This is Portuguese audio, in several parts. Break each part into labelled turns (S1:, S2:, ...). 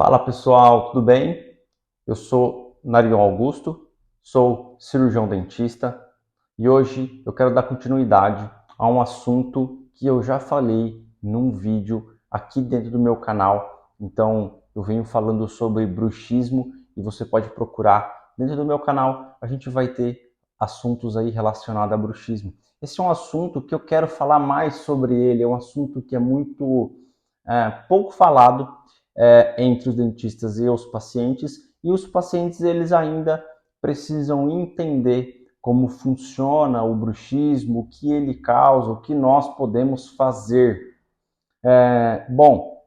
S1: Fala pessoal, tudo bem? Eu sou Narion Augusto, sou cirurgião dentista e hoje eu quero dar continuidade a um assunto que eu já falei num vídeo aqui dentro do meu canal. Então eu venho falando sobre bruxismo e você pode procurar dentro do meu canal, a gente vai ter assuntos aí relacionados a bruxismo. Esse é um assunto que eu quero falar mais sobre ele, é um assunto que é muito pouco falado entre os dentistas e os pacientes eles ainda precisam entender como funciona o bruxismo, o que ele causa, o que nós podemos fazer. Bom,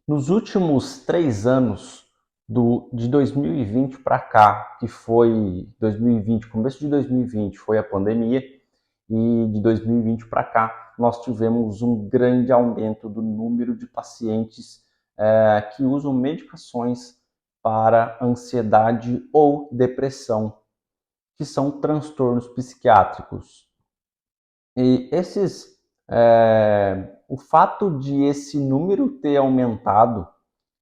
S1: nos últimos 3 anos, de 2020 para cá, que foi 2020, começo de 2020 foi a pandemia, e de 2020 para cá nós tivemos um grande aumento do número de pacientes que usam medicações para ansiedade ou depressão, que são transtornos psiquiátricos. E o fato de esse número ter aumentado,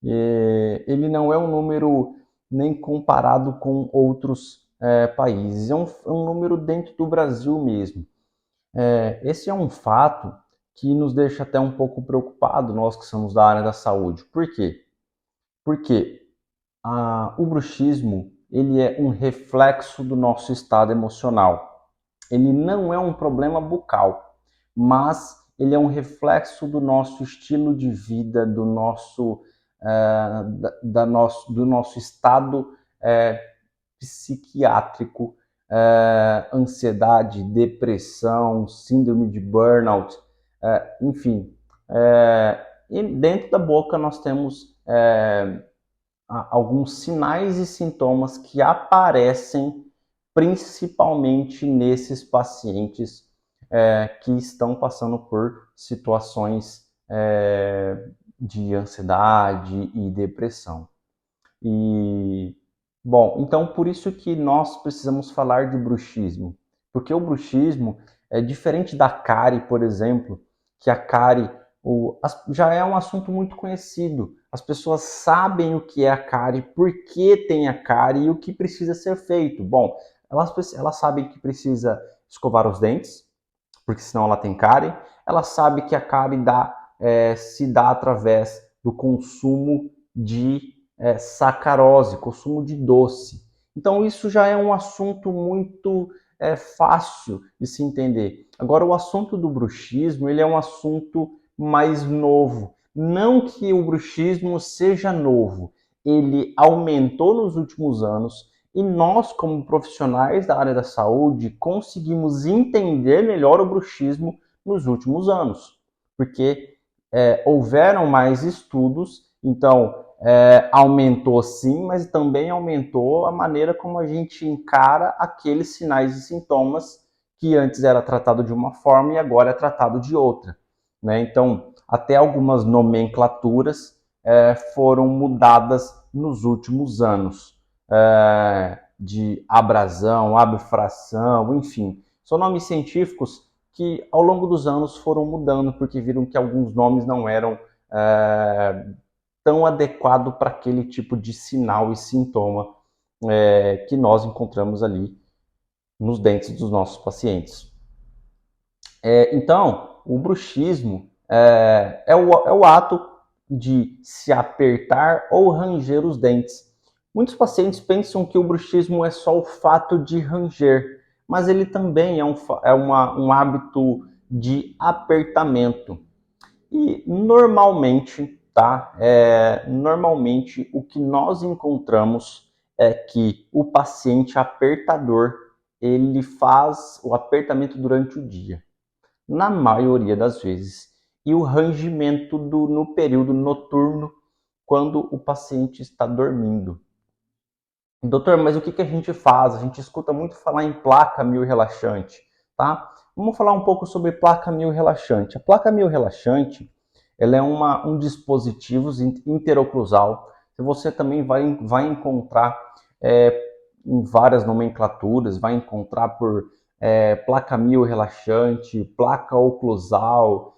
S1: ele não é um número nem comparado com outros países, é um número dentro do Brasil mesmo. Esse é um fato que nos deixa até um pouco preocupado, nós que somos da área da saúde. Por quê? Porque o bruxismo ele é um reflexo do nosso estado emocional. Ele não é um problema bucal, mas ele é um reflexo do nosso estilo de vida, do nosso estado psiquiátrico, ansiedade, depressão, síndrome de burnout, enfim. E dentro da boca nós temos alguns sinais e sintomas que aparecem principalmente nesses pacientes que estão passando por situações de ansiedade e depressão. E, bom, então por isso que nós precisamos falar de bruxismo, porque o bruxismo é diferente da cárie, por exemplo, que a cárie já é um assunto muito conhecido. As pessoas sabem o que é a cárie, por que tem a cárie e o que precisa ser feito. Bom, elas sabem que precisa escovar os dentes, porque senão ela tem cárie. Ela sabe que a cárie se dá através do consumo de sacarose, consumo de doce. Então isso já é um assunto muito fácil de se entender. Agora o assunto do bruxismo, ele é um assunto mais novo. Não que o bruxismo seja novo, ele aumentou nos últimos anos e nós, como profissionais da área da saúde, conseguimos entender melhor o bruxismo nos últimos anos, porque houveram mais estudos, então aumentou sim, mas também aumentou a maneira como a gente encara aqueles sinais e sintomas que antes era tratado de uma forma e agora é tratado de outra, né? Então, até algumas nomenclaturas foram mudadas nos últimos anos, de abrasão, abfração, enfim, são nomes científicos que ao longo dos anos foram mudando, porque viram que alguns nomes não eram tão adequados para aquele tipo de sinal e sintoma que nós encontramos ali nos dentes dos nossos pacientes. Então, o bruxismo é o ato de se apertar ou ranger os dentes. Muitos pacientes pensam que o bruxismo é só o fato de ranger, mas ele também um hábito de apertamento. E normalmente, tá? Normalmente o que nós encontramos é que o paciente apertador ele faz o apertamento durante o dia, na maioria das vezes, e o rangimento no período noturno, quando o paciente está dormindo. Doutor, mas o que a gente faz? A gente escuta muito falar em placa mio-relaxante, tá? Vamos falar um pouco sobre placa mio-relaxante. A placa mio-relaxante, ela é um dispositivo interoclusal que você também vai encontrar em várias nomenclaturas, vai encontrar por placa mio-relaxante, placa oclusal,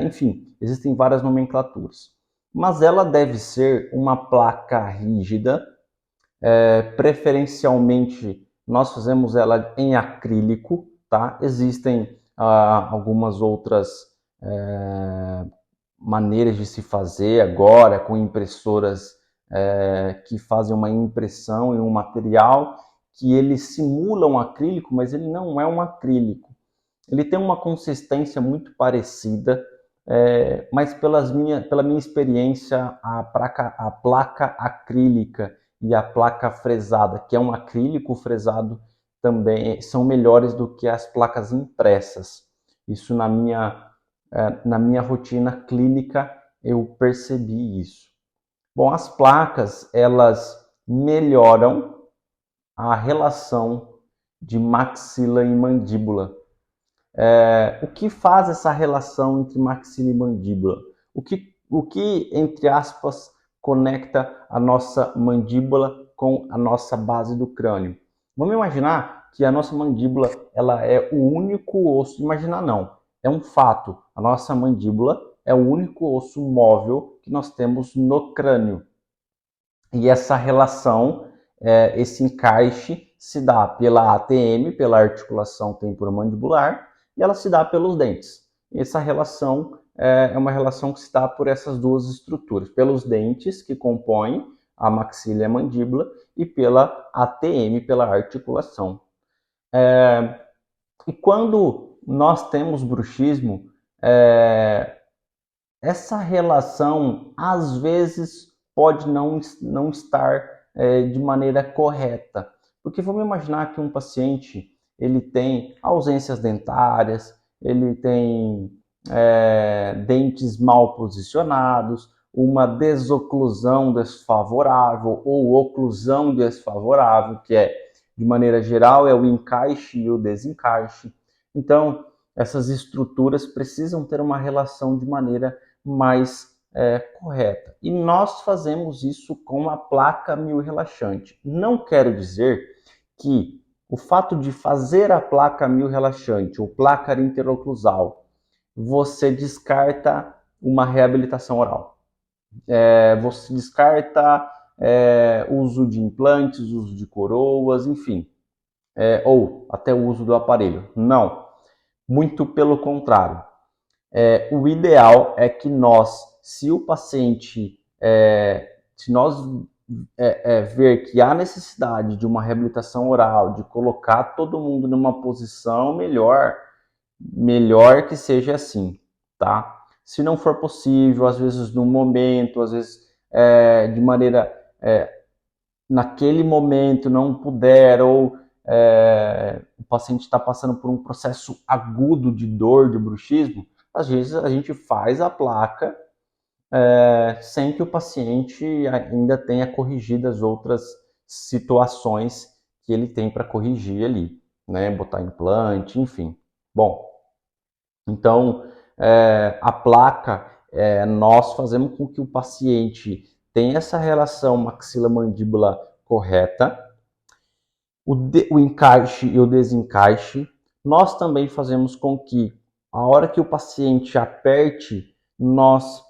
S1: enfim, existem várias nomenclaturas. mas ela deve ser uma placa rígida, preferencialmente nós fazemos ela em acrílico, tá? Existem algumas outras maneiras de se fazer agora com impressoras que fazem uma impressão em um material que ele simula um acrílico, mas ele não é um acrílico. Ele tem uma consistência muito parecida, mas pela minha experiência, a placa acrílica e a placa fresada, que é um acrílico fresado, também são melhores do que as placas impressas. Isso na minha rotina clínica eu percebi isso. Bom, as placas, elas melhoram a relação de maxila e mandíbula. O que faz essa relação entre maxila e mandíbula? O que, entre aspas, conecta a nossa mandíbula com a nossa base do crânio? Vamos imaginar que a nossa mandíbula ela é o único osso. Imaginar não, é um fato. A nossa mandíbula é o único osso móvel que nós temos no crânio. E essa relação, esse encaixe, se dá pela ATM, pela articulação temporomandibular, e ela se dá pelos dentes. Essa relação é uma relação que se dá por essas duas estruturas, pelos dentes que compõem a maxila e a mandíbula, e pela ATM, pela articulação. E quando nós temos bruxismo, essa relação às vezes pode não estar de maneira correta. Porque vamos imaginar que um paciente ele tem ausências dentárias, ele tem dentes mal posicionados, uma desoclusão desfavorável ou oclusão desfavorável, que de maneira geral, é o encaixe e o desencaixe. Então, essas estruturas precisam ter uma relação de maneira mais correta. E nós fazemos isso com a placa mio-relaxante. Não quero dizer que o fato de fazer a placa mio-relaxante ou placa interoclusal, você descarta uma reabilitação oral. Você descarta uso de implantes, uso de coroas, enfim. Ou até o uso do aparelho. Não. Muito pelo contrário. O ideal é que nós, se o paciente, se nós ver que há necessidade de uma reabilitação oral, de colocar todo mundo numa posição melhor que seja assim, tá? Se não for possível, às vezes no momento, às vezes de maneira, naquele momento não puder, ou o paciente está passando por um processo agudo de dor, de bruxismo, às vezes a gente faz a placa sem que o paciente ainda tenha corrigido as outras situações que ele tem para corrigir ali, né? Botar implante, enfim. Bom, então a placa, nós fazemos com que o paciente tenha essa relação maxila-mandíbula correta, o encaixe e o desencaixe. Nós também fazemos com que, a hora que o paciente aperte, nós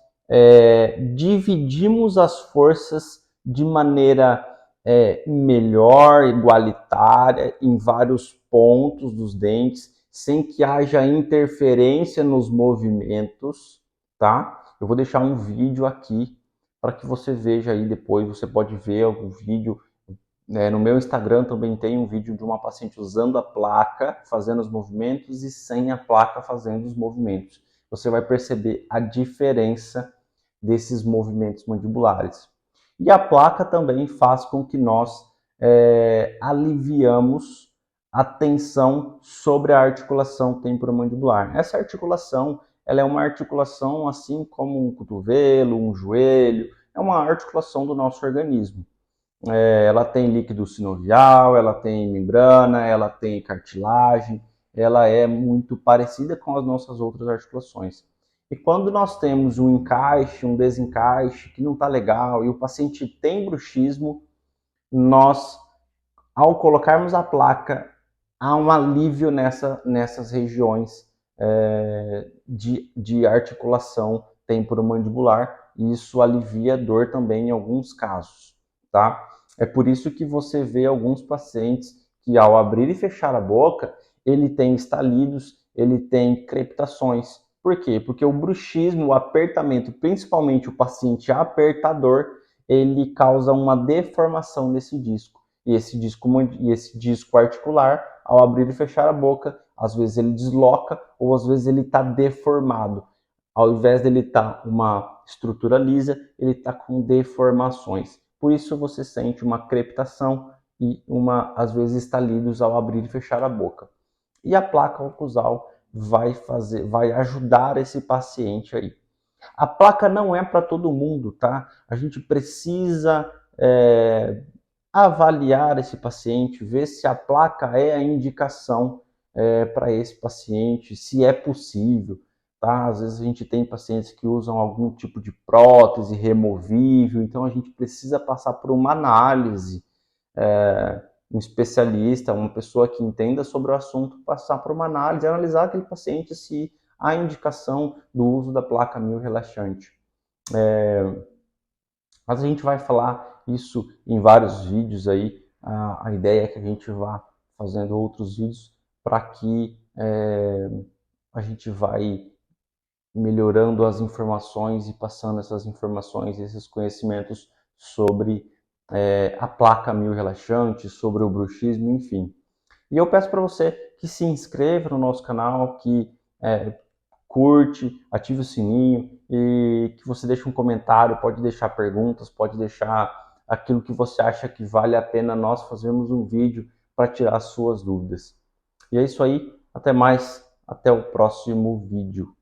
S1: dividimos as forças de maneira melhor, igualitária, em vários pontos dos dentes, sem que haja interferência nos movimentos, tá? Eu vou deixar um vídeo aqui para que você veja aí depois, você pode ver o vídeo. No meu Instagram também tem um vídeo de uma paciente usando a placa, fazendo os movimentos, e sem a placa fazendo os movimentos. Você vai perceber a diferença desses movimentos mandibulares. E a placa também faz com que nós aliviamos a tensão sobre a articulação temporomandibular. Essa articulação, ela é uma articulação assim como um cotovelo, um joelho, é uma articulação do nosso organismo. Ela tem líquido sinovial, ela tem membrana, ela tem cartilagem, ela é muito parecida com as nossas outras articulações. E quando nós temos um encaixe, um desencaixe que não está legal e o paciente tem bruxismo, nós, ao colocarmos a placa, há um alívio nessas regiões de articulação temporomandibular, e isso alivia a dor também em alguns casos, tá? É por isso que você vê alguns pacientes que ao abrir e fechar a boca, ele tem estalidos, ele tem crepitações. Por quê? Porque o bruxismo, o apertamento, principalmente o paciente apertador, ele causa uma deformação nesse disco. E esse disco articular, ao abrir e fechar a boca, às vezes ele desloca ou às vezes ele está deformado. Ao invés dele estar uma estrutura lisa, ele está com deformações. Por isso você sente uma crepitação e às vezes estalidos ao abrir e fechar a boca. E a placa oclusal vai ajudar esse paciente aí. A placa não é para todo mundo, tá? A gente precisa avaliar esse paciente, ver se a placa é a indicação para esse paciente, se é possível. Tá? Às vezes a gente tem pacientes que usam algum tipo de prótese removível, então a gente precisa passar por uma análise, um especialista, uma pessoa que entenda sobre o assunto, passar por uma análise, analisar aquele paciente se há indicação do uso da placa mio-relaxante. Mas a gente vai falar isso em vários vídeos aí. A ideia é que a gente vá fazendo outros vídeos para que a gente vai melhorando as informações e passando essas informações, esses conhecimentos sobre a placa mio-relaxante, sobre o bruxismo, enfim. E eu peço para você que se inscreva no nosso canal, que curte, ative o sininho e que você deixe um comentário, pode deixar perguntas, pode deixar aquilo que você acha que vale a pena nós fazermos um vídeo para tirar as suas dúvidas. E é isso aí, até mais, até o próximo vídeo.